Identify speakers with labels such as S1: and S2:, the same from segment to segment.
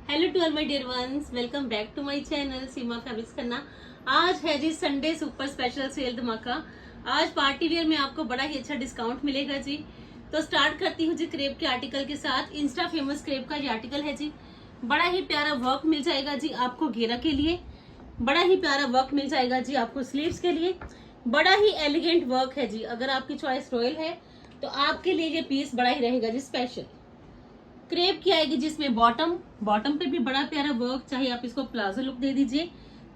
S1: Hello to all my dear ones, welcome back to my channel Seema fabrics Khanna. आज है जी Sunday super special sale धमाका। आज party wear में आपको बड़ा ही अच्छा डिस्काउंट मिलेगा जी। तो स्टार्ट करती हूँ जी क्रेप के आर्टिकल के साथ। इंस्टा फेमस क्रेप का ये आर्टिकल है जी। बड़ा ही प्यारा वर्क मिल जाएगा जी आपको घेरा के लिए, बड़ा ही प्यारा वर्क मिल जाएगा जी आपको स्लीव्स के लिए। बड़ा ही एलिगेंट वर्क है जी। अगर आपकी चॉइस रॉयल है तो आपके लिए ये पीस बड़ा ही रहेगा जी स्पेशल। क्रेप की आएगी जिसमें बॉटम पे भी बड़ा प्यारा वर्क, चाहे आप इसको प्लाजो लुक दे दीजिए,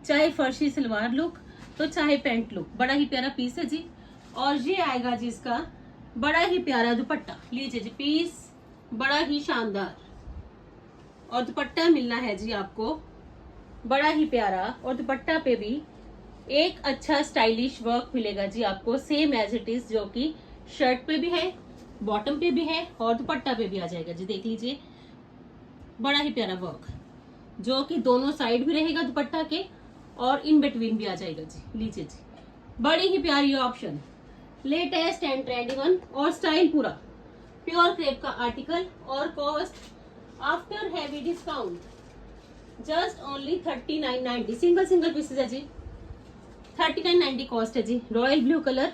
S1: चाहे फर्शी सलवार लुक, तो चाहे पैंट लुक, बड़ा ही प्यारा पीस है जी। और ये आएगा जी इसका बड़ा ही प्यारा दुपट्टा। लीजिए जी पीस बड़ा ही शानदार, और दुपट्टा मिलना है जी आपको बड़ा ही प्यारा। और दुपट्टा पे भी एक अच्छा स्टाइलिश वर्क मिलेगा जी आपको, सेम एज इट इज, जो कि शर्ट पे भी है, बॉटम पे भी है और दुपट्टा पे भी आ जाएगा जी। देख लीजिए बड़ा ही प्यारा वर्क, जो कि दोनों साइड भी रहेगा दुपट्टा के और इन बिटवीन भी आ जाएगा जी। लीजिए जी बड़ी ही प्यारी option, latest and trendy one, और स्टाइल पूरा प्योर क्रेप का आर्टिकल। और cost after heavy discount just only 3990। Single pieces है जी, 3990 कॉस्ट है जी। रॉयल ब्लू कलर,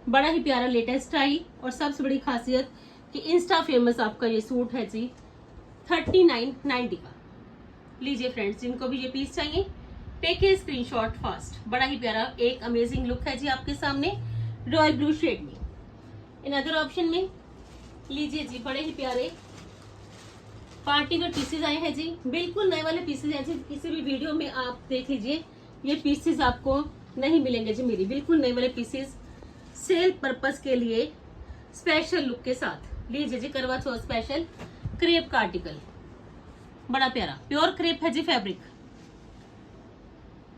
S1: बड़ा ही प्यारा लेटेस्ट स्टाइल, और सबसे बड़ी खासियत कि इंस्टा फेमस आपका ये सूट है जी 3990 का। लीजिए फ्रेंड्स, जिनको भी ये पीस चाहिए टेक ए स्क्रीनशॉट फास्ट। बड़ा ही प्यारा एक अमेजिंग लुक है जी आपके सामने रॉयल ब्लू शेड में। इन अदर ऑप्शन में लीजिए जी बड़े ही प्यारे पार्टी वेयर पीसेज आए हैं जी, बिल्कुल नए वाले पीसेज हैं जी। किसी भी वीडियो में आप देख लीजिए ये पीसेज आपको नहीं मिलेंगे जी, मेरी बिल्कुल नए वाले पीसेज सेल पर्पस के लिए स्पेशल लुक के साथ। लीजिए जी करवा चौथ स्पेशल क्रेप का आर्टिकल, बड़ा प्यारा प्योर क्रेप है जी फैब्रिक।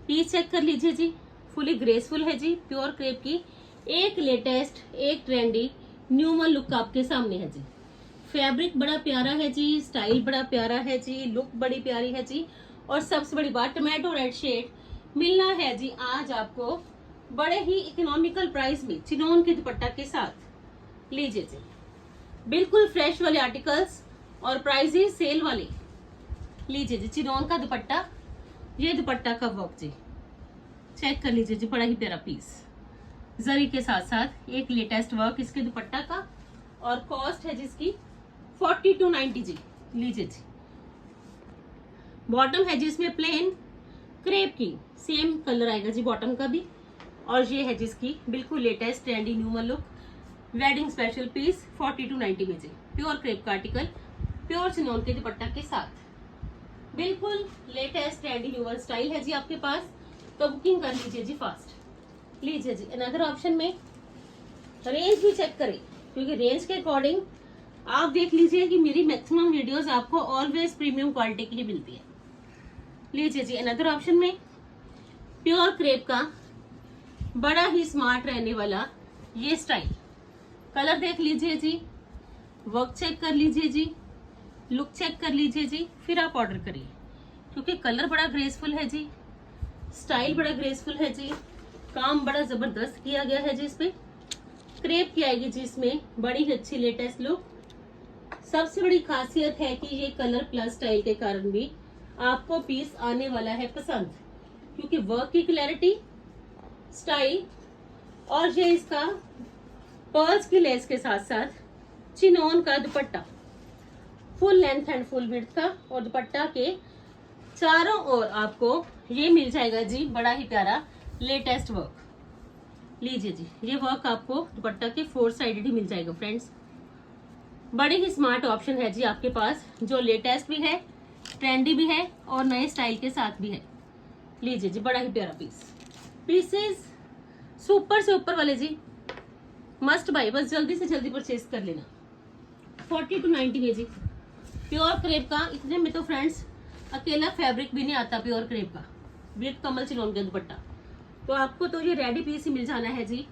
S1: पीस चेक कर लीजिए जी, फुली ग्रेसफुल है जी, प्योर क्रेप की एक लेटेस्ट एक ट्रेंडी न्यूमन लुक आपके सामने है जी। फैब्रिक बड़ा प्यारा है जी, स्टाइल बड़ा प्यारा है जी, लुक बड़ी प्यारी है जी। और सबसे बड़ी बात टोमेटो रेड शेड मिलना है जी आज आपको बड़े ही इकोनॉमिकल प्राइस में चिनोन के दुपट्टा के साथ। लीजिए जी बिल्कुल फ्रेश वाले आर्टिकल्स और प्राइजेस सेल वाले। लीजिए जी चिनोन का दुपट्टा, ये दुपट्टा का वर्क जी चेक कर लीजिए जी, बड़ा ही प्यारा पीस जरी के साथ साथ एक लेटेस्ट वर्क इसके दुपट्टा का। और कॉस्ट है जिसकी 4290 जी। लीजिए जी बॉटम है जिसमें प्लेन क्रेप की सेम कलर आएगा जी बॉटम का भी। और ये है जिसकी बिल्कुल लेटेस्ट ट्रेंडी न्यूमन लुक वेडिंग स्पेशल पीस 4290 में जी। प्योर क्रेप का आर्टिकल प्योर चिनोन के दुपट्टा के साथ, बिल्कुल लेटेस्ट ट्रेंडी न्यूमन स्टाइल है जी आपके पास। तो बुकिंग कर लीजिए जी फास्ट। लीजिए जी अनदर ऑप्शन में रेंज भी चेक करें, क्योंकि रेंज के अकॉर्डिंग आप देख लीजिए कि मेरी मैक्सिमम वीडियोस आपको ऑलवेज प्रीमियम क्वालिटी की ही मिलती है। लीजिए जी अनदर ऑप्शन में प्योर क्रेप का बड़ा ही स्मार्ट रहने वाला ये स्टाइल, कलर देख लीजिए जी, वर्क चेक कर लीजिए जी, लुक चेक कर लीजिए जी, फिर आप ऑर्डर करिए, क्योंकि कलर बड़ा ग्रेसफुल है जी, स्टाइल बड़ा ग्रेसफुल है जी, काम बड़ा जबरदस्त किया गया है जी। इसपे क्रेप की आएगी जी इसमें बड़ी ही अच्छी लेटेस्ट लुक। सबसे बड़ी खासियत है कि ये कलर प्लस स्टाइल के कारण भी आपको पीस आने वाला है पसंद, क्योंकि वर्क की क्लैरिटी, स्टाइल, और ये इसका पर्ल्स की लेस के साथ साथ चिनोन का दुपट्टा full length and full width का। और दुपट्टा के चारों ओर आपको ये मिल जाएगा जी बड़ा ही प्यारा लेटेस्ट वर्क। लीजिए जी ये वर्क आपको दुपट्टा के 4 साइडेड ही मिल जाएगा फ्रेंड्स। बड़ी ही स्मार्ट ऑप्शन है जी आपके पास, जो लेटेस्ट भी है, ट्रेंडी भी है और नए स्टाइल के साथ भी है। लीजिए जी बड़ा ही प्यारा पीसेस सुपर से ऊपर वाले जी, मस्ट बाय, बस जल्दी से जल्दी परचेज कर लेना। 4290 में जी प्योर क्रेप का। इतने में तो फ्रेंड्स अकेला फैब्रिक भी नहीं आता प्योर क्रेप का विद कमल चिनोन का दुपट्टा, तो आपको तो ये रेडी पीस ही मिल जाना है जी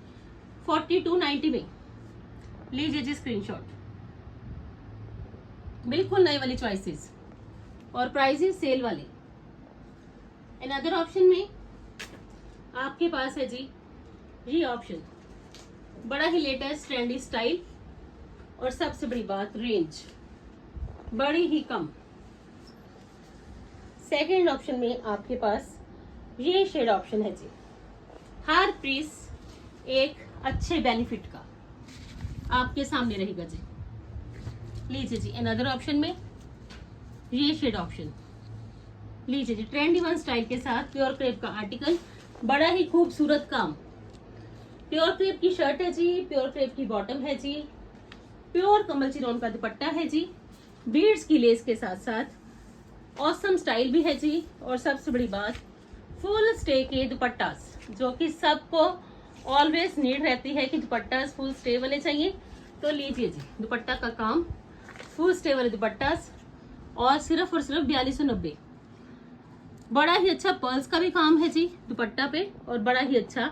S1: 4290 में। लीजिए जी स्क्रीनशॉट, बिल्कुल नई वाली चॉइसेस और प्राइसेस सेल वाले। इन अदर ऑप्शन में आपके पास है जी ये ऑप्शन, बड़ा ही लेटेस्ट ट्रेंडी स्टाइल, और सबसे बड़ी बात रेंज बड़ी ही कम। सेकेंड ऑप्शन में आपके पास ये शेड ऑप्शन है जी। हर पीस एक अच्छे बेनिफिट का आपके सामने रहेगा जी। लीजिए जी, अनदर ऑप्शन में ये शेड ऑप्शन लीजिए जी। ट्रेंडी वन स्टाइल के साथ प्योर क्रेप का आर्टिकल, बड़ा ही खूबसूरत काम। प्योर क्रेप की शर्ट है जी, प्योर क्रेप की बॉटम है जी, प्योर कमल चिरौन का दुपट्टा है जी, बीड्स की लेस के साथ साथ ऑसम स्टाइल भी है जी। और सबसे बड़ी बात, फुल स्टे के दुपट्टास, जो कि सबको ऑलवेज नीड रहती है कि दुपट्टास फुल स्टे वाले चाहिए। तो लीजिए जी, दुपट्टा का काम, फुल स्टे वाले दुपट्टास, और सिर्फ 4290। बड़ा ही अच्छा पर्ल्स का भी काम है जी दुपट्टा पे, और बड़ा ही अच्छा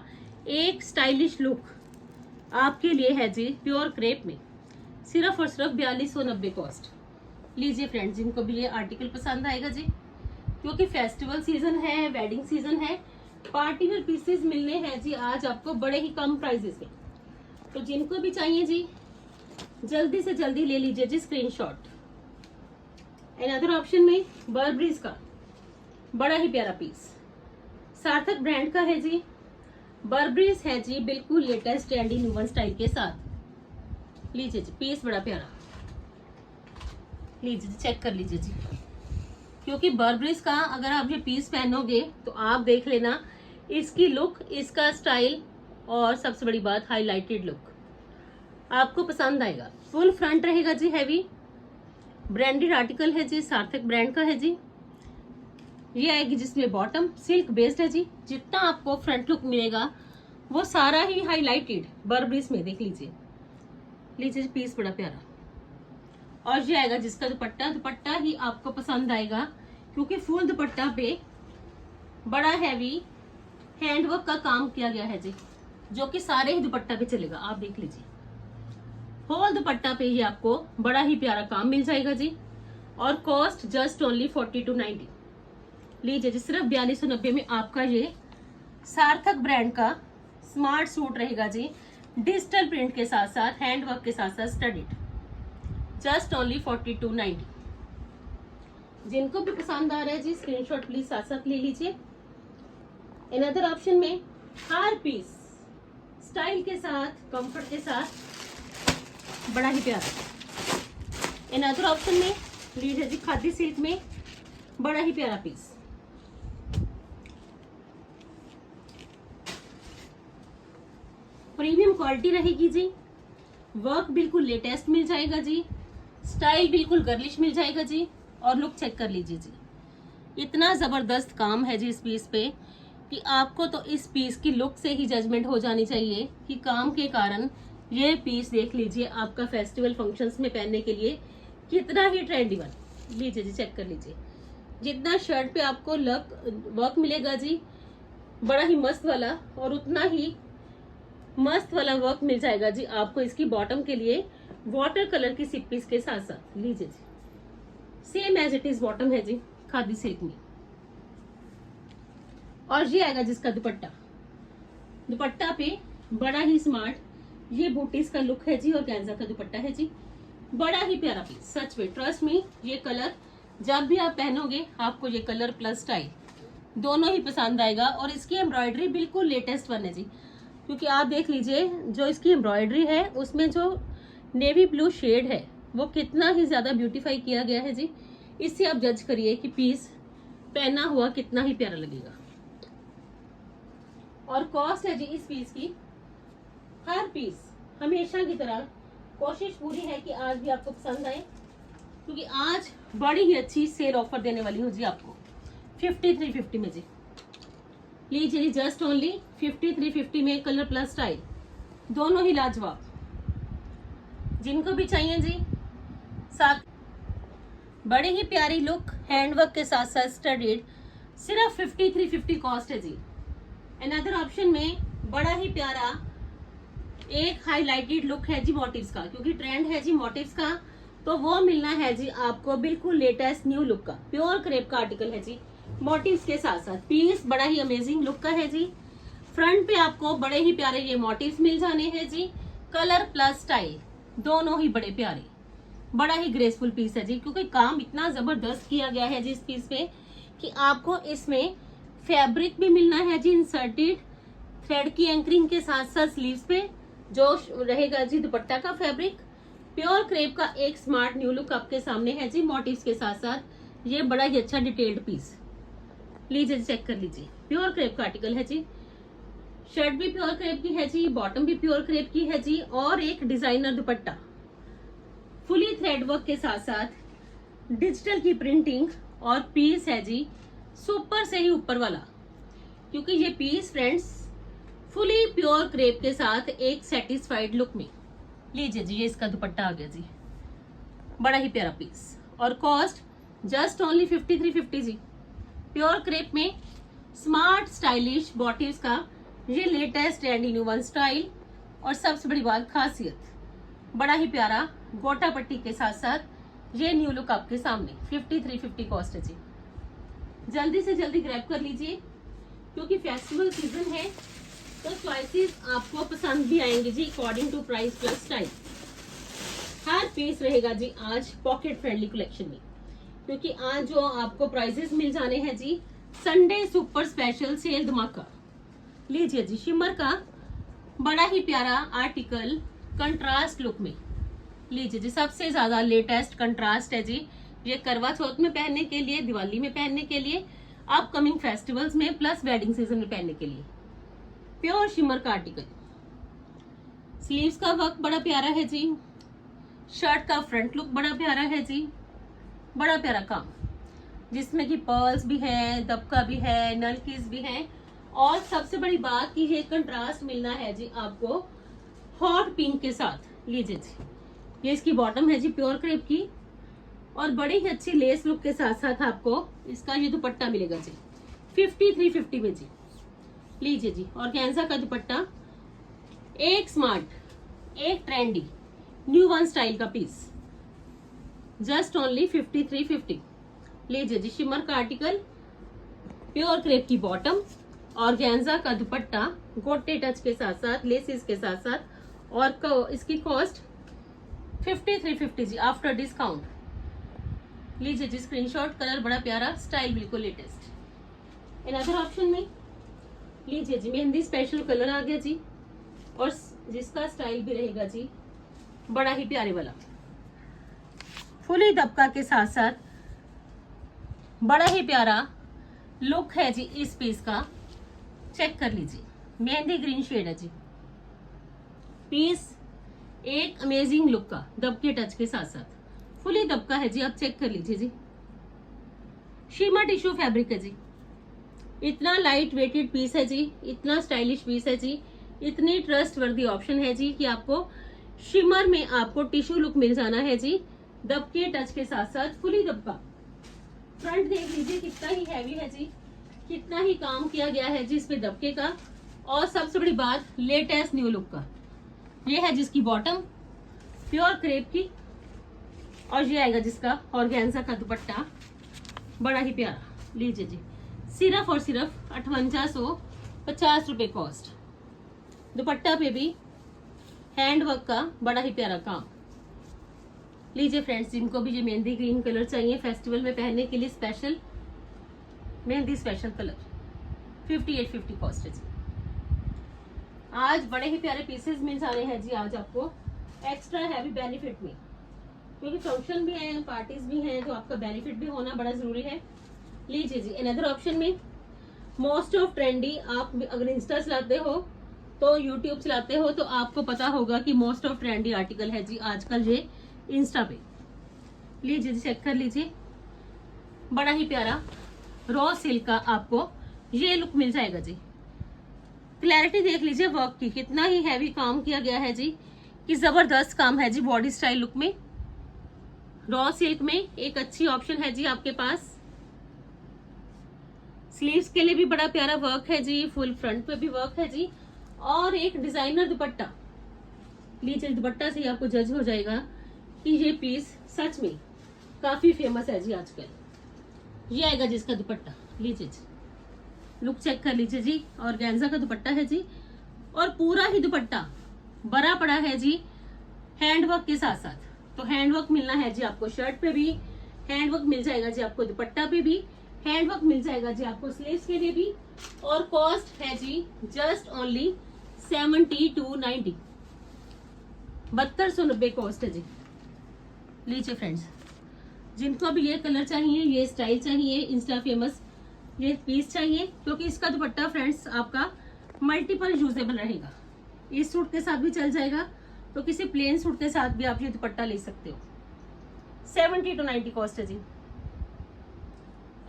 S1: एक स्टाइलिश लुक आपके लिए है जी प्योर क्रेप में, सिर्फ 4290 कॉस्ट। लीजिए फ्रेंड्स, जिनको भी ये आर्टिकल पसंद आएगा जी, क्योंकि फेस्टिवल सीजन है, वेडिंग सीजन है, पार्टी वेयर पीसेस मिलने हैं जी आज आपको बड़े ही कम प्राइजेस में। तो जिनको भी चाहिए जी जल्दी से जल्दी ले लीजिए जी स्क्रीनशॉट। अनदर ऑप्शन में बर्बरीज का बड़ा ही प्यारा पीस, सार्थक ब्रांड का है जी। बर्बरीज है जी बिल्कुल latest trendy new one style के साथ। लीजिए जी, पीस बड़ा प्यारा, लीजिए जी, चेक कर लीजिए जी। क्योंकि बर्बरीज का अगर आप ये पीस पहनोगे तो आप देख लेना इसकी लुक, इसका स्टाइल, और सबसे बड़ी बात हाईलाइटेड लुक आपको पसंद आएगा। फुल फ्रंट रहेगा जी, हैवी ब्रांडेड आर्टिकल है जी, सार्थक ब्रांड का है जी। ये आएगी जिसमें बॉटम सिल्क बेस्ड है जी। जितना आपको फ्रंट लुक मिलेगा वो सारा ही हाईलाइटेड बर्बरीज में, देख लीजिए। लीजिए पीस बड़ा प्यारा। और ये आएगा जिसका दुपट्टा, दुपट्टा ही आपको पसंद आएगा क्योंकि फुल दुपट्टा पे बड़ा हैवी हैंडवर्क का काम किया गया है जी, जो कि सारे ही दुपट्टा पे चलेगा। आप देख लीजिए, होल दुपट्टा पे ही आपको बड़ा ही प्यारा काम मिल जाएगा जी। और कॉस्ट जस्ट ओनली 4290। लीजिए जी, सिर्फ 4290 में आपका ये सार्थक ब्रांड का स्मार्ट सूट रहेगा जी, डिजिटल प्रिंट के साथ साथ हैंडवर्क के साथ साथ स्टडीड, जस्ट ओनली 4290। जिनको भी पसंद आ रहा है जी स्क्रीनशॉट प्लीज साथ साथ ले लीजिए। अनदर ऑप्शन में हर पीस स्टाइल के साथ, कंफर्ट के साथ, बड़ा ही प्यारा। अनदर ऑप्शन में लीजिए जी, खादी सिल्क में बड़ा ही प्यारा पीस। प्रीमियम क्वालिटी रहेगी जी, वर्क बिल्कुल लेटेस्ट मिल जाएगा जी, स्टाइल बिल्कुल गर्लिश मिल जाएगा जी। और लुक चेक कर लीजिए जी, इतना जबरदस्त काम है जी इस पीस पे कि आपको तो इस पीस की लुक से ही जजमेंट हो जानी चाहिए कि काम के कारण ये पीस देख लीजिए आपका फेस्टिवल फंक्शंस में पहनने के लिए कितना ही ट्रेंडी बन। लीजिए जी, चेक कर लीजिए, जितना शर्ट पे आपको वर्क मिलेगा जी बड़ा ही मस्त वाला, और उतना ही मस्त वाला वर्क मिल जाएगा जी आपको इसकी बॉटम के लिए वाटर कलर की सिप पीस के साथ साथ। लीजिए जी, same as it is bottom है जी खादी सिल्क में। और ये आएगा जिसका दुपट्टा, दुपट्टा पे बड़ा ही स्मार्ट ये बूटीज का लुक है जी, और कैंजा का दुपट्टा है जी, बड़ा ही प्यारा पीस। सच में ट्रस्ट मी, ये कलर जब भी आप पहनोगे आपको ये कलर प्लस स्टाइल दोनों ही पसंद आएगा। और इसकी एम्ब्रॉयडरी बिल्कुल लेटेस्ट वन है जी, क्योंकि आप देख लीजिए जो इसकी एम्ब्रॉयडरी है उसमें जो नेवी ब्लू शेड है वो कितना ही ज्यादा ब्यूटीफाई किया गया है जी। इससे आप जज करिए कि पीस पहना हुआ कितना ही प्यारा लगेगा। और कॉस्ट है जी इस पीस की, हर पीस हमेशा की तरह कोशिश पूरी है कि आज भी आपको पसंद आए, क्योंकि आज बड़ी ही अच्छी सेल ऑफर देने वाली हूँ जी आपको 5350 में जी। लीजिए जी, जस्ट ओनली 5350 में कलर प्लस स्टाइल दोनों ही लाजवाब। जिनको भी चाहिए जी साथ बड़ी ही प्यारी लुक हैंडवर्क के साथ साथ स्टडीड, सिर्फ 5350 कॉस्ट है जी। अनदर ऑप्शन में बड़ा ही प्यारा एक हाईलाइटेड लुक है जी मोटिव्स का, क्योंकि ट्रेंड है जी मोटिव्स का, तो वो मिलना है जी आपको बिल्कुल लेटेस्ट न्यू लुक का प्योर क्रेप का आर्टिकल है जी, मोटिव्स के साथ साथ पीस बड़ा ही अमेजिंग लुक का है जी। फ्रंट पे आपको बड़े ही प्यारे ये मोटिव्स मिल जाने हैं जी, कलर प्लस स्टाइल दोनों ही बड़े प्यारे, बड़ा ही ग्रेसफुल पीस है जी, क्योंकि काम इतना जबरदस्त किया गया है जी इस पीस पे कि आपको इसमें फैब्रिक भी मिलना है जी इंसर्टेड, थ्रेड की एंकरिंग के साथ साथ स्लीव्स पे जो रहेगा जी दुपट्टा का फैब्रिक। प्योर क्रेप का एक स्मार्ट न्यू लुक आपके सामने है जी मोटिव्स के साथ साथ। ये बड़ा ही अच्छा डिटेल्ड पीस, लीजिए चेक कर लीजिए। प्योर क्रेप का आर्टिकल है जी। शर्ट भी प्योर क्रेप की है जी, बॉटम भी प्योर क्रेप की है जी, और एक डिजाइनर दुपट्टा फुली थ्रेड वर्क के साथ साथ डिजिटल की प्रिंटिंग। और पीस है जी सुपर से ही ऊपर वाला, क्योंकि ये piece friends fully pure crepe के साथ एक सेटिस्फाइड लुक में। लीजिए जी, ये इसका दुपट्टा आ गया जी, बड़ा ही प्यारा पीस। और कॉस्ट जस्ट ओनली 5350 जी। प्योर क्रेप में स्मार्ट स्टाइलिश बॉटम्स का ये latest and new one style. और सबसे बड़ी बात खासियत, बड़ा ही प्यारा गोटा पट्टी के साथ साथ ये न्यू लुक आपके सामने। 5350 कॉस्ट है जी। जल्दी से जल्दी ग्रैब कर लीजिए, क्योंकि फेस्टिवल सीजन है तो चॉइसेस आपको पसंद भी आएंगे जी according to price plus style. हर पीस रहेगा जी आज पॉकेट फ्रेंडली कलेक्शन में, क्योंकि आज जो आपको प्राइसेस मिल जाने हैं जी संडे सुपर स्पेशल सेल धमाका। लीजिए जी, शिमर का बड़ा ही प्यारा आर्टिकल कंट्रास्ट लुक में। लीजिए जी, सबसे ज्यादा लेटेस्ट कंट्रास्ट है जी। ये करवा चौथ में पहनने के लिए, दिवाली में पहनने के लिए, अपकमिंग फेस्टिवल्स में प्लस वेडिंग सीजन में पहनने के लिए प्योर शिमर का आर्टिकल। स्लीव्स का वर्क बड़ा प्यारा है जी। शर्ट का फ्रंट लुक बड़ा प्यारा है जी, बड़ा प्यारा काम, जिसमें कि पर्ल्स भी है, दबका भी है, नलकीज भी है। और सबसे बड़ी बात कि ये कंट्रास्ट मिलना है जी आपको हॉट पिंक के साथ। लीजिए जी, ये इसकी बॉटम है जी प्योर क्रेप की, और बड़ी ही अच्छी लेस लुक के साथ साथ आपको इसका ये दुपट्टा मिलेगा जी 5350 में जी। लीजिए जी, ऑर्गेन्जा का दुपट्टा, एक स्मार्ट एक ट्रेंडी न्यू वन स्टाइल का पीस, जस्ट ओनली 5350। लीजिए जी, शिमर का आर्टिकल, प्योर क्रेप की बॉटम, ऑर्गेन्जा का दुपट्टा गोटे टच के साथ साथ, लेसिस के साथ साथ, और इसकी कॉस्ट 5350 जी आफ्टर डिस्काउंट। लीजिए जी, स्क्रीनशॉट, कलर बड़ा प्यारा, स्टाइल बिल्कुल लेटेस्ट। अनदर ऑप्शन में लीजिए जी, मेहंदी स्पेशल कलर आ गया जी, और जिसका स्टाइल भी रहेगा जी बड़ा ही प्यारे वाला, फुली दबका के साथ साथ बड़ा ही प्यारा लुक है जी इस पीस का। चेक कर लीजिए, मेहंदी ग्रीन शेड है जी पीस, एक अमेजिंग लुक का दबके टच के साथ साथ फुली दबका है जी। आप चेक कर लीजिए जी, शीमा टिश्यू फैब्रिक है जी, इतना लाइट वेटेड पीस है जी, इतना स्टाइलिश पीस है जी, इतनी ट्रस्ट वर्दी ऑप्शन है जी कि आपको शिमर में आपको टिश्यू लुक मिल जाना है जी दबके टच के साथ साथ फुली दबका। फ्रंट देख लीजिए कितना ही हैवी है जी, कितना ही काम किया गया है जी इस पे दबके का। और सबसे बड़ी बात, लेटेस्ट न्यू लुक का। ये है जिसकी बॉटम प्योर क्रेप की, और ये आएगा जिसका ऑर्गेन्जा का दुपट्टा, बड़ा ही प्यारा। लीजिए जी, सिर्फ और सिर्फ 5850 रुपए कॉस्ट। दुपट्टा पे भी हैंड वर्क का बड़ा ही प्यारा काम। लीजिए फ्रेंड्स, जिनको भी ये मेहंदी ग्रीन कलर चाहिए फेस्टिवल में पहनने के लिए, special mehndi special colour, 5850 cost है जी। आज बड़े ही प्यारे पीसेस मिल जाने हैं जी आज आपको एक्स्ट्रा हैवी बेनिफिट में, क्योंकि फंक्शन भी है, पार्टीज भी हैं, तो आपका बेनिफिट भी होना बड़ा जरूरी है। लीजिए जी, अनदर ऑप्शन में मोस्ट ऑफ ट्रेंडी, आप अगर इंस्टा चलाते हो तो यूट्यूब चलाते हो तो आपको पता होगा कि मोस्ट ऑफ ट्रेंडी आर्टिकल है जी आजकल ये इंस्टा पे। लीजिए जी, चेक कर लीजिए, बड़ा ही प्यारा रॉ सिल्क का आपको ये लुक मिल जाएगा जी। क्लैरिटी देख लीजिए वर्क की, कितना ही हैवी काम किया गया है जी, कि जबरदस्त काम है जी बॉडी स्टाइल लुक में। रॉ सिल्क में एक अच्छी ऑप्शन है जी आपके पास। स्लीव्स के लिए भी बड़ा प्यारा वर्क है जी, फुल फ्रंट पे भी वर्क है जी, और एक डिजाइनर दुपट्टा। लीजिए, दुपट्टा से ही आपको जज हो जाएगा कि ये पीस सच में काफी फेमस है जी आजकल। ये आएगा जिसका दुपट्टा, लीजिए जी, लुक चेक कर लीजिए जी, ऑर्गेन्जा का दुपट्टा है जी, और पूरा ही दुपट्टा बड़ा पड़ा है जी हैंडवर्क के साथ साथ। तो हैंडवर्क मिलना है जी आपको, शर्ट पे भी हैंडवर्क मिल जाएगा जी आपको, दुपट्टा पे भी हैंडवर्क मिल जाएगा जी आपको स्लीव्स के लिए भी। और कॉस्ट है जी जस्ट ओनली 7290, 7290 कॉस्ट है जी। लीजिए फ्रेंड्स, जिनको भी ये कलर चाहिए, ये स्टाइल चाहिए, इंस्टा फेमस ये पीस चाहिए, क्योंकि इसका दुपट्टा फ्रेंड्स आपका मल्टीपल यूजेबल रहेगा। इस सूट के साथ भी चल जाएगा, तो किसी प्लेन सूट के साथ भी आप ये दुपट्टा ले सकते हो। 70-90 कॉस्ट है जी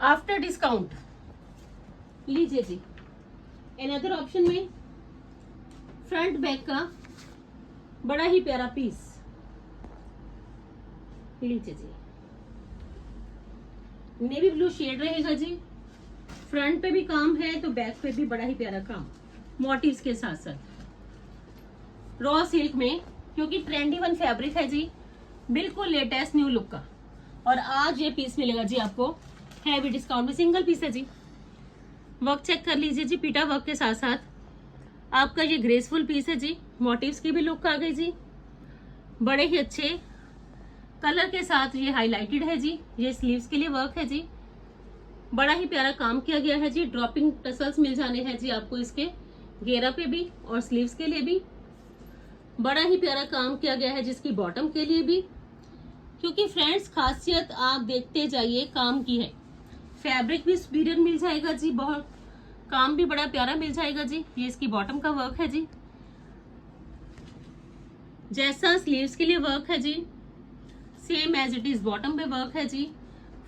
S1: आफ्टर डिस्काउंट। लीजिए जी, अनदर ऑप्शन में फ्रंट बैक का बड़ा ही प्यारा पीस। लीजिए जी, नेवी ब्लू शेड रहेगा जी। फ्रंट पे भी काम है तो बैक पे भी बड़ा ही प्यारा काम मोटिव्स के साथ साथ रॉ सिल्क में, क्योंकि ट्रेंडी वन फैब्रिक है जी, बिल्कुल लेटेस्ट न्यू लुक का। और आज ये पीस मिलेगा जी आपको हैवी डिस्काउंट में, सिंगल पीस है जी। वर्क चेक कर लीजिए जी, पीटा वर्क के साथ साथ आपका ये ग्रेसफुल पीस है जी। मोटिव्स की भी लुक आ गई जी, बड़े ही अच्छे कलर के साथ ये हाईलाइटेड है जी। ये स्लीव्स के लिए वर्क है जी, बड़ा ही प्यारा काम किया गया है जी। ड्रॉपिंग टसल्स मिल जाने हैं जी आपको इसके घेरा पे भी और स्लीव्स के लिए भी। बड़ा ही प्यारा काम किया गया है जिसकी बॉटम के लिए भी, क्योंकि फ्रेंड्स खासियत आप देखते जाइए काम की है। फैब्रिक भी सुपीरियर मिल जाएगा जी, बहुत काम भी बड़ा प्यारा मिल जाएगा जी। ये इसकी बॉटम का वर्क है जी, जैसा स्लीव्स के लिए वर्क है जी same as it is bottom पे वर्क है जी।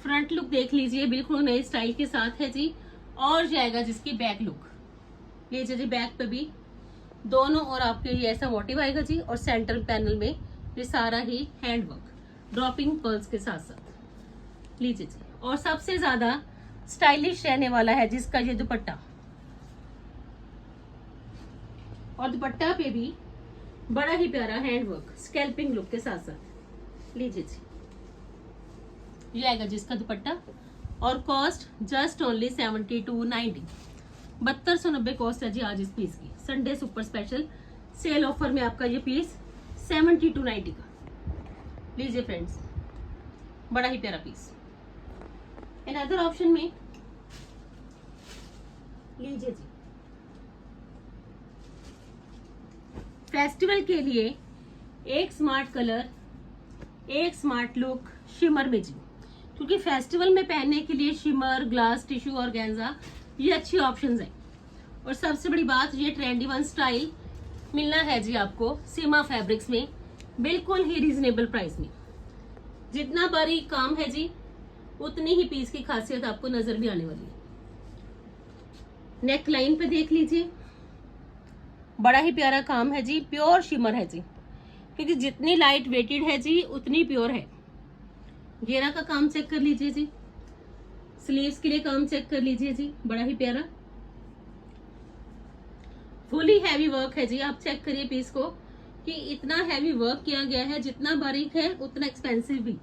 S1: फ्रंट लुक देख लीजिए, बिल्कुल नए स्टाइल के साथ है जी। और जाएगा जिसकी बैक लुक, लीजिए जी, बैक पे भी दोनों और आपके ये ऐसा मोटिव आएगा जी। और सेंटर पैनल में ये सारा ही हैंड वर्क ड्रॉपिंग पर्ल्स के साथ साथ। लीजिए जी, और सबसे ज्यादा स्टाइलिश रहने वाला है जिसका ये दुपट्टा, और दुपट्टा पे भी बड़ा ही प्यारा हैंड वर्क स्कैल्पिंग लुक के साथ साथ। लीजिए जी, ये आएगा जिसका दुपट्टा और कॉस्ट जस्ट ओनली 7290, 7290 कॉस्ट है जी आज इस पीस की। Sunday super special cell offer में आपका ये पीस 7290 का। लीजिए फ्रेंड्स, बड़ा ही प्यारा पीस। अनदर ऑप्शन में लीजिए जी, फेस्टिवल के लिए एक स्मार्ट कलर, एक स्मार्ट लुक शिमर में जी, क्योंकि फेस्टिवल में पहनने के लिए शिमर, ग्लास, टिश्यू और गेंजा ये अच्छी ऑप्शंस हैं। और सबसे बड़ी बात, ये ट्रेंडी वन स्टाइल मिलना है जी आपको सीमा फैब्रिक्स में, बिल्कुल ही रीजनेबल प्राइस में। जितना बारीक काम है जी उतनी ही पीस की खासियत आपको नजर भी आने वाली है। नेक लाइन पे देख लीजिए, बड़ा ही प्यारा काम है जी, प्योर शिमर है जी, क्योंकि जितनी लाइट वेटेड है जी उतनी प्योर है। घेरा का काम चेक कर लीजिए जी, स्लीव्स के लिए काम चेक कर लीजिए जी, बड़ा ही प्यारा फुली हैवी वर्क है जी। आप चेक करिए पीस को कि इतना हैवी वर्क किया गया है, जितना बारीक है उतना एक्सपेंसिव भी।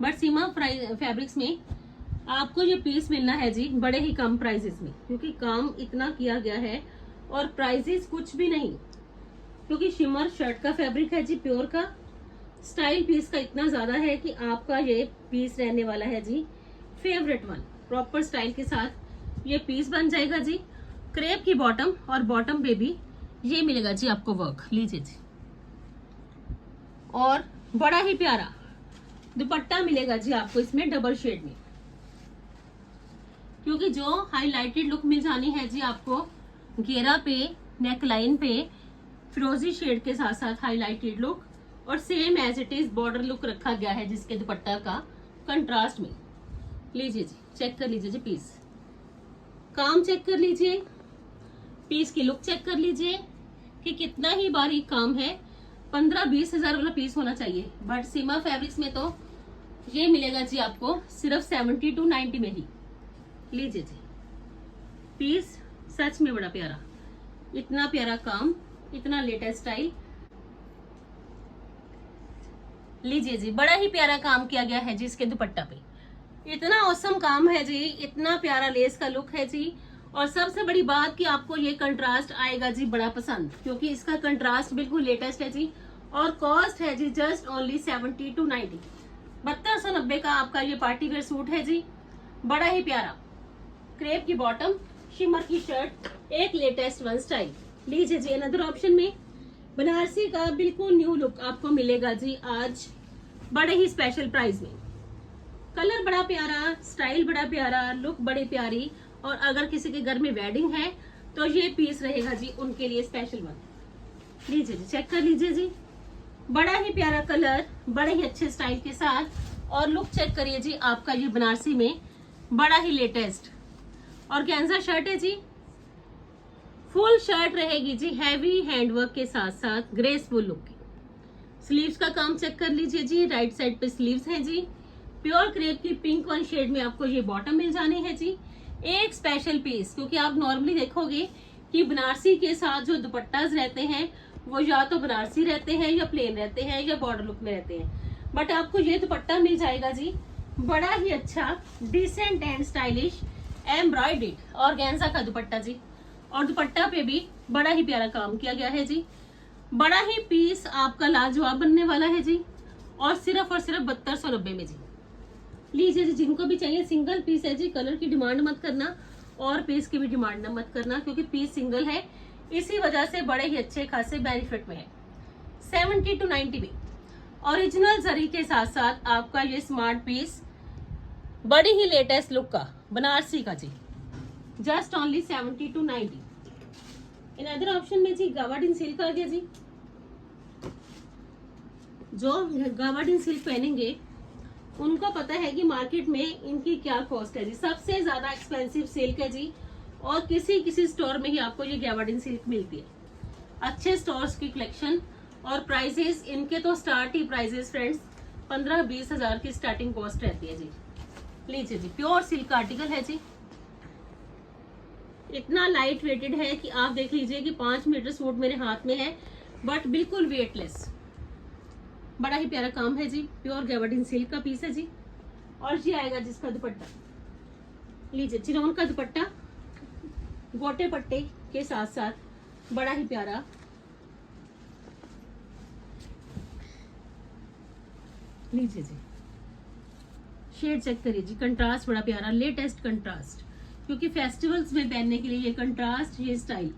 S1: बट सीमा फैब्रिक्स में आपको ये पीस मिलना है जी बड़े ही कम प्राइसेस में, क्योंकि काम इतना किया गया है और प्राइसेस कुछ भी नहीं, क्योंकि शिमर शर्ट का फैब्रिक है जी, प्योर का। स्टाइल पीस का इतना ज्यादा है कि आपका ये पीस रहने वाला है जी फेवरेट वन। प्रॉपर स्टाइल के साथ ये पीस बन जाएगा जी। क्रेप की बॉटम और बॉटम पे भी ये मिलेगा जी आपको वर्क। लीजिए जी, और बड़ा ही प्यारा दुपट्टा मिलेगा जी आपको इसमें डबल शेड में, क्योंकि जो हाईलाइटेड लुक मिल जानी है जी आपको घेरा पे, नेक लाइन पे फिरोजी शेड के साथ साथ हाईलाइटेड लुक, और same as it is border look रखा गया है जिसके दुपट्टा का कंट्रास्ट में। लीजिए जी, चेक कर लीजिए जी, पीस काम चेक कर लीजिए, पीस की लुक चेक कर लीजिए कि कितना ही बारीक काम है। 15-20 हजार वाला पीस होना चाहिए, बट सीमा फैब्रिक्स में तो ये मिलेगा जी आपको सिर्फ 7290 में ही। लीजिए जी, पीस सच में बड़ा प्यारा, इतना प्यारा काम, इतना लेटेस्ट स्टाइल। लीजिए जी, बड़ा ही प्यारा काम किया गया है जी इसके दुपट्टा पे, इतना औसम काम है जी, इतना प्यारा लेस का लुक है जी। और सबसे बड़ी बात कि आपको ये कंट्रास्ट आएगा जी बड़ा पसंद, क्योंकि इसका कंट्रास्ट बिल्कुल लेटेस्ट है जी। और कॉस्ट है जी जस्ट ओनली 7290, 7290 का आपका ये पार्टी वेयर सूट है जी, बड़ा ही प्यारा। क्रेप की बॉटम, शिमर की शर्ट, एक लेटेस्ट वन स्टाइल। लीजिए जी अनदर ऑप्शन में बनारसी का बिल्कुल न्यू लुक आपको मिलेगा जी आज बड़े ही स्पेशल प्राइस में। कलर बड़ा प्यारा, स्टाइल बड़ा प्यारा, लुक बड़ी प्यारी, और अगर किसी के घर में वेडिंग है तो ये पीस रहेगा जी उनके लिए स्पेशल वन। लीजिए जी चेक कर लीजिए जी, बड़ा ही प्यारा कलर, बड़े ही अच्छे स्टाइल के साथ, और लुक चेक करिए जी आपका ये बनारसी में बड़ा ही लेटेस्ट। और ऑर्गेन्जा शर्ट है जी, फुल शर्ट रहेगी जी हैवी हैंडवर्क के साथ साथ ग्रेसफुल लुक की। स्लीव्स का काम चेक कर लीजिए जी, राइट साइड पे स्लीव्स हैं जी, प्योर क्रेप की पिंक वन शेड में आपको ये बॉटम मिल जानी है जी। एक स्पेशल पीस, क्योंकि आप नॉर्मली देखोगे कि बनारसी के साथ जो दुपट्टास रहते हैं वो या तो बनारसी रहते हैं या प्लेन रहते हैं या बॉर्डर लुक में रहते हैं, बट आपको ये दुपट्टा मिल जाएगा जी बड़ा ही अच्छा decent and stylish embroidered organza का दुपट्टा जी। और दुपट्टा पे भी बड़ा ही प्यारा काम किया गया है जी, बड़ा ही पीस आपका लाजवाब बनने वाला है जी, और सिर्फ 7290 में जी। लीजिए जी, जिनको भी चाहिए सिंगल पीस है जी, कलर की डिमांड मत करना और पीस की भी डिमांड मत करना, क्योंकि पीस सिंगल है, इसी वजह से बड़े ही अच्छे खासे बेनिफिट में है। 70 to 90 में ओरिजिनल जरी के साथ साथ आपका ये स्मार्ट पीस बड़ी ही लेटेस्ट लुक का बनारसी का जी, just only 70 to 90। In other option में जी गावाडिन सिल्क आ गया जी। जो गावाडिन सिल्क पहनेंगे उनको पता है कि मार्केट में इनकी क्या कॉस्ट है जी, सबसे ज्यादा एक्सपेंसिव सिल्क है जी, और किसी स्टोर में ही आपको ये गावाडिन सिल्क मिलती है। अच्छे स्टोर्स की कलेक्शन और प्राइसेस इनके तो स्टार्ट ही प्राइसेस फ्रेंड्स 15-20 हजार की स्टार्टिंग कॉस्ट रहती है जी। लीजिए जी, प्योर सिल्क आर्टिकल है जी, इतना लाइट वेटेड है कि आप देख लीजिए कि 5 मीटर सूट मेरे हाथ में है, बट बिल्कुल वेटलेस, बड़ा ही प्यारा काम है जी, प्योर गावाडिन सिल्क का पीस है जी। और ये आएगा जिसका दुपट्टा, लीजिए चिनोन का दुपट्टा गोटे पट्टे के साथ साथ बड़ा ही प्यारा। लीजिए जी, शेड चेक करिए जी, कंट्रास्ट बड़ा प्यारा, लेटेस्ट कंट्रास्ट, क्योंकि फेस्टिवल्स में पहनने के लिए ये कंट्रास्ट, ये स्टाइल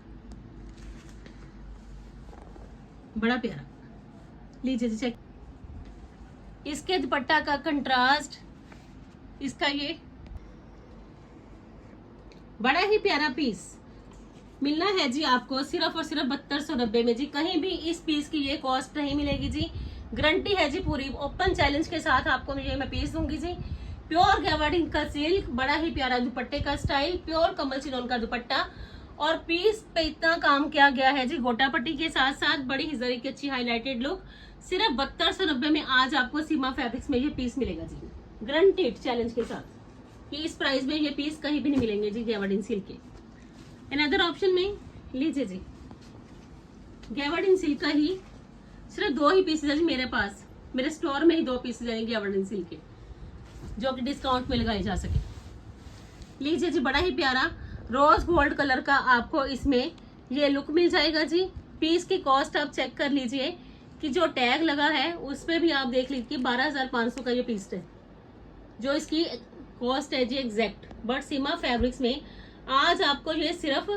S1: बड़ा प्यारा। लीजिए जी चेक, इसके दुपट्टा का कंट्रास्ट, इसका ये बड़ा ही प्यारा पीस मिलना है जी आपको सिर्फ और सिर्फ 7290 में जी। कहीं भी इस पीस की ये कॉस्ट नहीं मिलेगी जी, गारंटी है जी पूरी, ओपन चैलेंज के साथ आपको ये मैं पीस दूंगी जी। प्योर गावाडिन का सिल्क, बड़ा ही प्यारा दुपट्टे का स्टाइल, प्योर कमल चिनोन का दुपट्टा, और पीस पे इतना काम किया गया है जी गोटा पट्टी के साथ साथ, बड़ी ही जरी की अच्छी हाईलाइटेड लुक। सिर्फ 7290 में आज आपको सीमा फैब्रिक्स में ये पीस मिलेगा जी, गारंटीड चैलेंज के साथ कि इस प्राइस में ये पीस कहीं भी नहीं मिलेंगे जी गावाडिन सिल्क के। अनदर ऑप्शन में लीजिए जी, गावाडिन सिल्क का ही सिर्फ 2 ही पीसेज है जी मेरे पास, मेरे स्टोर में ही 2 पीसेज है गावाडिन सिल्क के, जो कि डिस्काउंट में लगाए जा सके। लीजिए जी, बड़ा ही प्यारा रोज गोल्ड कलर का आपको इसमें ये लुक मिल जाएगा जी। पीस की कॉस्ट आप चेक कर लीजिए कि जो टैग लगा है उस पर भी आप देख लीजिए 12,500 का ये पीस है, जो इसकी कॉस्ट है जी एग्जैक्ट। बट सीमा फैब्रिक्स में आज आपको ये सिर्फ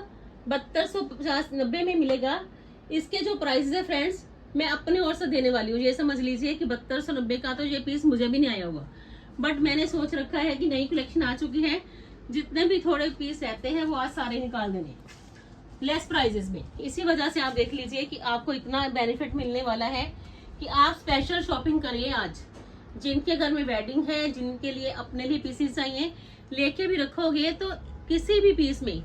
S1: 7250-90 में मिलेगा। इसके जो प्राइस है फ्रेंड्स मैं अपने ओर से देने वाली हूँ, ये समझ लीजिए कि 7290 का तो ये पीस मुझे भी नहीं आया हुआ, बट मैंने सोच रखा है कि नई कलेक्शन आ चुकी है, जितने भी थोड़े पीस रहते हैं वो आज सारे निकाल देने लेस प्राइजेस में। इसी वजह से आप देख लीजिए कि आपको इतना बेनिफिट मिलने वाला है कि आप स्पेशल शॉपिंग करिए आज। जिनके घर में वेडिंग है, जिनके लिए अपने लिए पीसेस चाहिए, लेके भी रखोगे तो किसी भी पीस में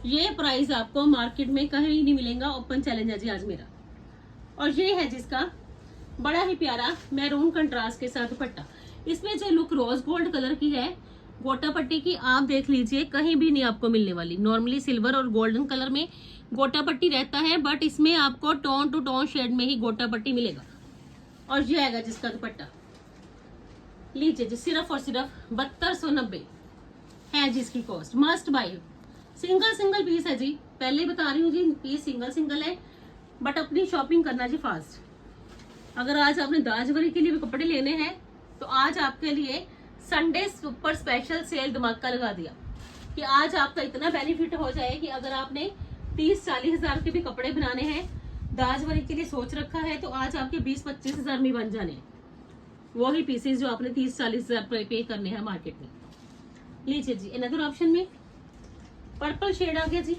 S1: ये प्राइस आपको मार्केट में कहीं नहीं मिलेगा। ओपन चैलेंज है जी आज मेरा। और ये है जिसका बड़ा ही प्यारा मैरून कंट्रास्ट के साथ दुपट्टा, इसमें जो लुक रोज गोल्ड कलर की है गोटा पट्टी की, आप देख लीजिए कहीं भी नहीं आपको मिलने वाली। नॉर्मली सिल्वर और गोल्डन कलर में गोटा पट्टी रहता है, बट इसमें आपको टोन टू टोन शेड में ही गोटा पट्टी मिलेगा। और ये आएगा जिसका दुपट्टा, लीजिए जी, सिर्फ और सिर्फ 7290 है जिसकी cost. Must buy, single piece है जी, पहले बता रही हूँ जी, पीस सिंगल है, बट अपनी शॉपिंग करना जी फास्ट। अगर आज आपने दाजवरी के लिए भी कपड़े लेने हैं तो आज आपके लिए संडे सुपर स्पेशल सेल धमाका लगा दिया। कि आज आपका इतना बेनिफिट हो जाए कि अगर आपने 30-40 हजार के भी कपड़े बनाने हैं, दाज वरी के लिए सोच रखा है, तो आज आपके 20-25 हजार में बन जाने वही पीसेस जो आपने 30-40 हजार पे करने हैं मार्केट में। लीजिए जी, अनदर ऑप्शन में पर्पल शेड आ गया जी,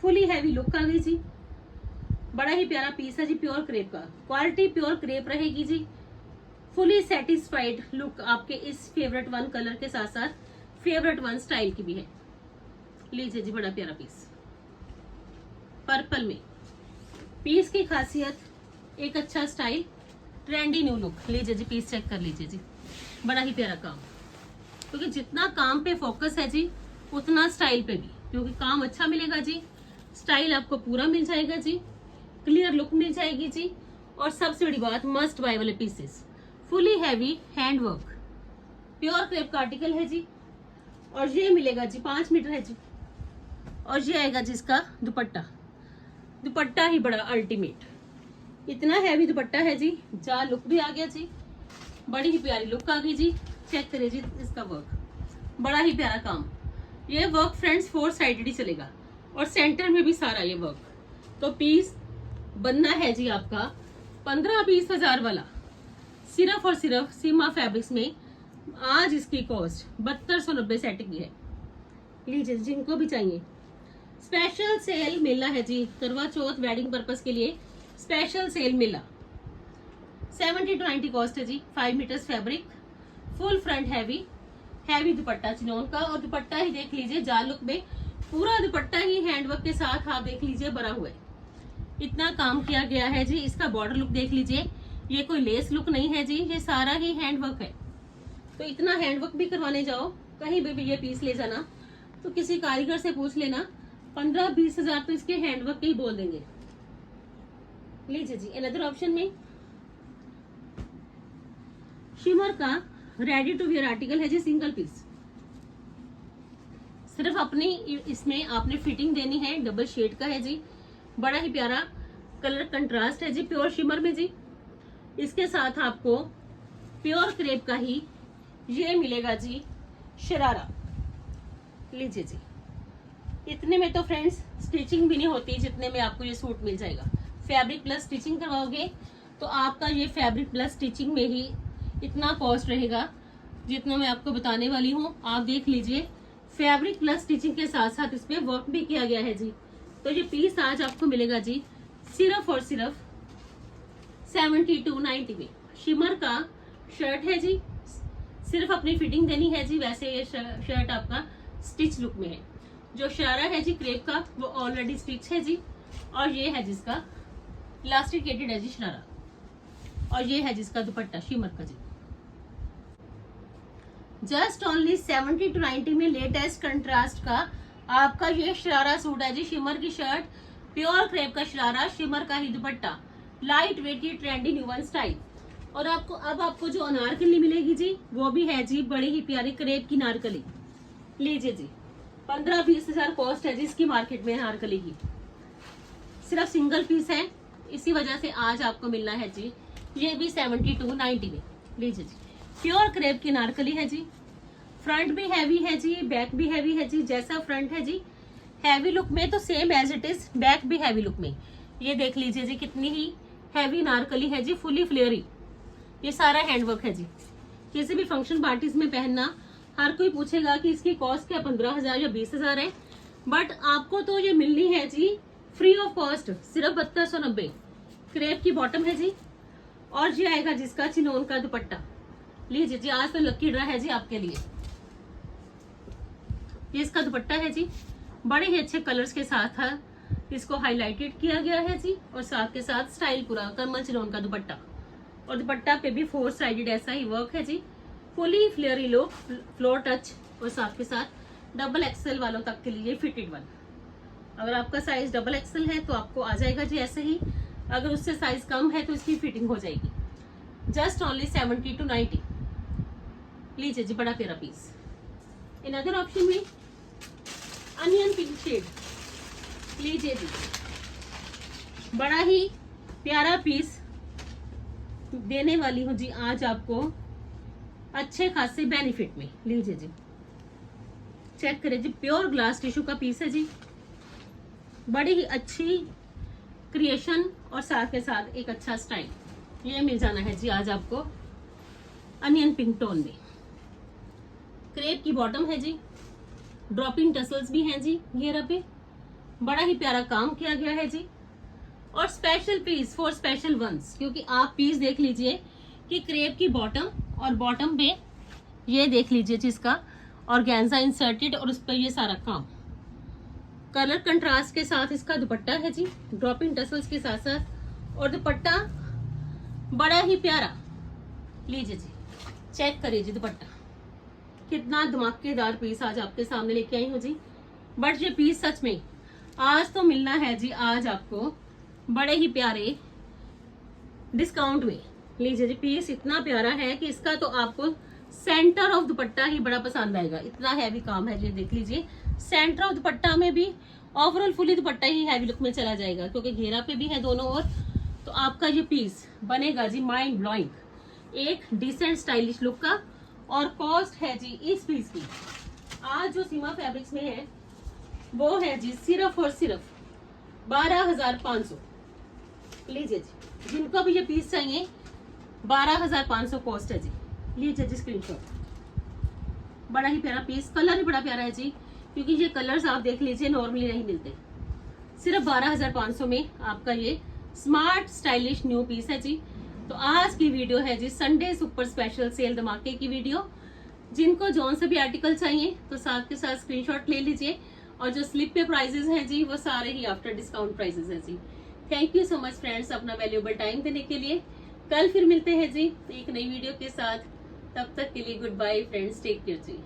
S1: फुली हैवी लुक आ गई जी, बड़ा ही प्यारा पीस है जी, प्योर क्रेप का, क्वालिटी प्योर क्रेप रहेगी जी, फुली सेटिस्फाइड लुक आपके इस फेवरेट वन कलर के साथ साथ फेवरेट वन स्टाइल की भी है। लीजिए जी, बड़ा प्यारा पीस पर्पल में, पीस की खासियत एक अच्छा स्टाइल, ट्रेंडी न्यू लुक। लीजिए जी, पीस चेक कर लीजिए जी, बड़ा ही प्यारा काम, क्योंकि जितना काम पे फोकस है जी उतना स्टाइल पे भी, क्योंकि काम अच्छा मिलेगा जी, स्टाइल आपको पूरा मिल जाएगा जी, क्लियर लुक मिल जाएगी जी, और सबसे बड़ी बात मस्ट बाय वाले pieces, fully heavy hand work, pure crepe का आर्टिकल है जी, और ये मिलेगा जी 5 मीटर है जी, और ये आएगा जिसका दुपट्टा, दुपट्टा ही बड़ा अल्टीमेट, इतना हैवी दुपट्टा है जी, जा लुक भी आ गया जी, बड़ी ही प्यारी लुक आ गई जी। चेक करिए जी इसका वर्क, बड़ा ही प्यारा काम, ये वर्क फ्रेंड्स 4 साइडेड ही चलेगा और सेंटर में भी सारा ये वर्क। तो पीस बनना है जी आपका 15-20 हजार वाला, सिर्फ और सिर्फ सीमा फैब्रिक्स में। आज इसकी कॉस्ट 7290 सेट की है। लीजिए, जिनको भी चाहिए स्पेशल सेल मिला है जी, करवा चौथ वेडिंग पर्पस के लिए स्पेशल सेल मिला, 70 to 90 कॉस्ट है जी, 5 metres fabric, full front heavy dupatta chinon का, और दुपट्टा ही देख लीजिए जाल लुक में, पूरा दुपट्टा ही हैंडवर्क के साथ आप देख लीजिए भरा हुआ है, इतना काम किया गया है जी। इसका बॉर्डर लुक देख लीजिए, ये कोई लेस लुक नहीं है जी, ये सारा ही हैंडवर्क है। तो इतना हैंडवर्क भी करवाने जाओ, कहीं भी ये पीस ले जाना, तो किसी कारीगर से पूछ लेना, 15-20 हजार तो इसके हैंडवर्क के ही बोल देंगे। लीजिए जी, अनदर ऑप्शन में शिमर का रेडी टू वियर आर्टिकल है जी, सिंगल पीस, सिर्फ अपनी इसमें आपने फिटिंग देनी है, डबल शेड का है जी, बड़ा ही प्यारा कलर कंट्रास्ट है जी, प्योर शिमर में जी। इसके साथ आपको प्योर क्रेप का ही ये मिलेगा जी शरारा। लीजिए जी, इतने में तो फ्रेंड्स स्टिचिंग भी नहीं होती जितने में आपको ये सूट मिल जाएगा। फैब्रिक प्लस स्टिचिंग करवाओगे तो आपका ये फैब्रिक प्लस स्टिचिंग में ही इतना कॉस्ट रहेगा जितना मैं आपको बताने वाली हूँ। आप देख लीजिए, फैब्रिक प्लस स्टिचिंग के साथ साथ इसमें वर्क भी किया गया है जी। तो ये पीस आज आपको मिलेगा जी सिर्फ और सिर्फ 70 to 90 में। शिमर का शर्ट है जी, सिर्फ अपनी फिटिंग देनी है जी। वैसे ये शर्ट आपका स्टिच लुक में है। जो शरारा है जी क्रेप का वो ऑलरेडी स्टिच है जी, और ये है जिसका इलास्टिकेटेड है जी शरारा, और ये है जिसका दुपट्टा शिमर का जी। जस्ट ओनली 70 to 90 में लेटेस्ट कंट्रास्ट का आपका ये शरारा सूट है जी। शिमर की शर्ट, प्योर क्रेप का शरारा, शिमर का ही दुपट्टा, लाइट वेट की ट्रेंडी न्यू वन स्टाइल। और आपको जो अनारकली मिलेगी जी वो भी है जी बड़ी ही प्यारी क्रेप की नारकली। लीजिए जी, 15-20 हजार कॉस्ट है जी इसकी मार्केट में अनारकली की, सिर्फ सिंगल पीस है, इसी वजह से आज आपको मिलना है जी ये भी 70 to 90 में। लीजिए जी, प्योर क्रेप की नारकली है जी, फ्रंट भी हैवी है जी, बैक भी हैवी है जी। जैसा फ्रंट है जी हैवी लुक में, तो same as it is back भी हैवी लुक में। ये देख लीजिए जी कितनी ही हैवी नारकली है जी, फुली फ्लेयरी। ये सारा हैंडवर्क है जी। किसी भी फंक्शन पार्टीज में पहनना, हर कोई पूछेगा कि इसकी कॉस्ट क्या 15,000 या 20,000 है, बट आपको तो ये मिलनी है जी फ्री ऑफ कॉस्ट, सिर्फ 7290। क्रेप की बॉटम है जी, और ये आएगा जिसका चिनोन का दुपट्टा। लीजिए जी, आज तो लकी ड्रा है जी आपके लिए। ये इसका दुपट्टा है जी, बड़े ही अच्छे कलर्स के साथ है, इसको हाईलाइटेड किया गया है जी, और साथ के साथ स्टाइल पूरा कमल चिनोन का दुपट्टा, और दुपट्टा पे भी 4 साइडेड ऐसा ही वर्क है जी, fully flairy look, floor touch, और साथ के साथ डबल एक्सेल वालों तक के लिए फिटेड वन। अगर आपका साइज डबल एक्सेल है तो आपको आ जाएगा जी ऐसे ही, अगर उससे साइज कम है तो इसकी फिटिंग हो जाएगी। Just only 70 to 90। लीजिए जी, बड़ा प्यारा पीस। इन अदर ऑप्शन में अनियन पिंक शेड, लीजिए जी, बड़ा ही प्यारा पीस देने वाली हूँ जी आज आपको अच्छे खासे बेनिफिट में। लीजिए जी, चेक करें जी, प्योर ग्लास टिश्यू का पीस है जी, बड़ी ही अच्छी क्रिएशन और साथ के साथ एक अच्छा स्टाइल, ये मिल जाना है जी आज आपको अनियन पिंक टोन में। क्रेप की बॉटम है जी, ड्रॉपिंग टसल्स भी हैं जी घेरा पे, बड़ा ही प्यारा काम किया गया है जी। और special piece for special ones, क्योंकि आप पीस देख लीजिए कि क्रेप की बॉटम और बॉटम पे ये देख लीजिए जिसका ऑर्गेन्जा इंसर्टेड और उस पर ये सारा काम, कलर कंट्रास्ट के साथ इसका दुपट्टा है जी, ड्रॉपिंग टसल्स के साथ साथ, और दुपट्टा बड़ा ही प्यारा, लीजिए जी चेक करिए जी दुपट्टा, कितना धमाकेदार पीस आज आपके सामने लेके आई हूँ जी। बट ये पीस सच में आज तो मिलना है जी आज आपको बड़े ही प्यारे डिस्काउंट में। लीजिए जी, पीस इतना प्यारा है कि इसका तो आपको सेंटर ऑफ दुपट्टा ही बड़ा पसंद आएगा, इतना हैवी काम है जी। देख लीजिए सेंटर ऑफ दुपट्टा में भी ओवरऑल फुली दुपट्टा ही हैवी लुक में चला जाएगा, क्योंकि घेरा पे भी है दोनों ओर। तो आपका ये पीस बनेगा जी माइंड ब्लोइंग, एक डिसेंट स्टाइलिश लुक का। और कॉस्ट है जी इस पीस की आज जो सीमा फैब्रिक्स में है वो है जी सिर्फ और सिर्फ 12,500। लीजिए जी, जिनको भी ये पीस चाहिए 12,500 कॉस्ट है जी। लीजिए जी स्क्रीनशॉट, बड़ा ही प्यारा पीस, कलर भी बड़ा प्यारा है जी, क्योंकि ये कलर्स आप देख लीजिए नॉर्मली नहीं मिलते। सिर्फ 12,500 में आपका ये स्मार्ट स्टाइलिश न्यू पीस है जी। तो आज की वीडियो है जी संडे सुपर स्पेशल सेल धमाके की वीडियो। जिनको जौन से भी आर्टिकल चाहिए तो साथ के साथ स्क्रीनशॉट ले लीजिए, और जो स्लिप पे प्राइजेस हैं जी वो सारे ही आफ्टर डिस्काउंट प्राइजेस हैं जी। Thank you so much friends अपना वैल्यूएबल टाइम देने के लिए। कल फिर मिलते हैं जी एक नई वीडियो के साथ, तब तक के लिए good bye friends, take care जी।